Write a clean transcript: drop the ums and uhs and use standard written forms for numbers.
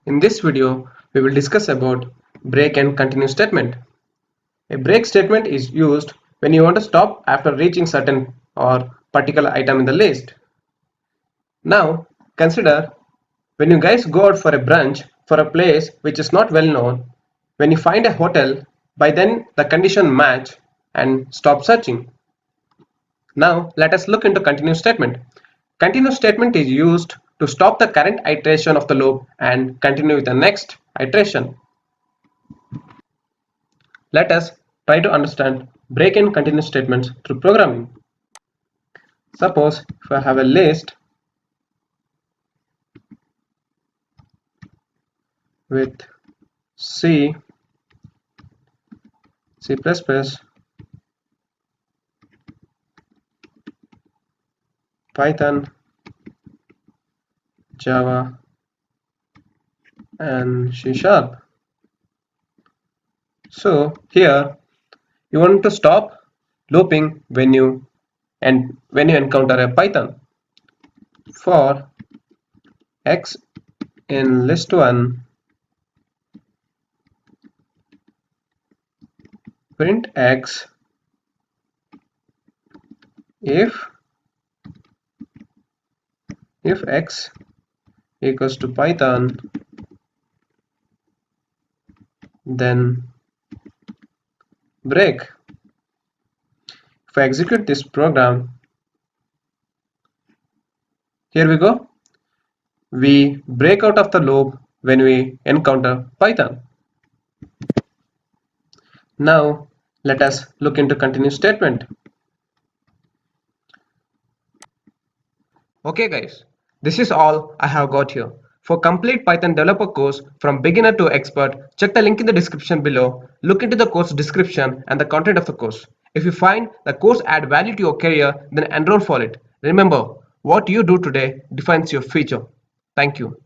In this video, we will discuss about break and continue statement. A break statement is used when you want to stop after reaching certain or particular item in the list. Now, consider when you guys go out for a brunch for a place which is not well known, when you find a hotel, by then the condition match and stop searching. Now, let us look into continue statement. Continue statement is used to stop the current iteration of the loop and continue with the next iteration. Let us try to understand break and continue statements through programming. Suppose if I have a list with C, C++, Python, Java, and C#. So here you want to stop looping when you encounter a Python. For x in list 1, print x if x equals to Python, then break. If I execute this program, here we go. We break out of the loop when we encounter Python. Now let us look into continue statement. Okay guys, this is all I have got here. For complete Python developer course from beginner to expert, check the link in the description below. Look into the course description and the content of the course. If you find the course add value to your career, then enroll for it. Remember, what you do today defines your future. Thank you.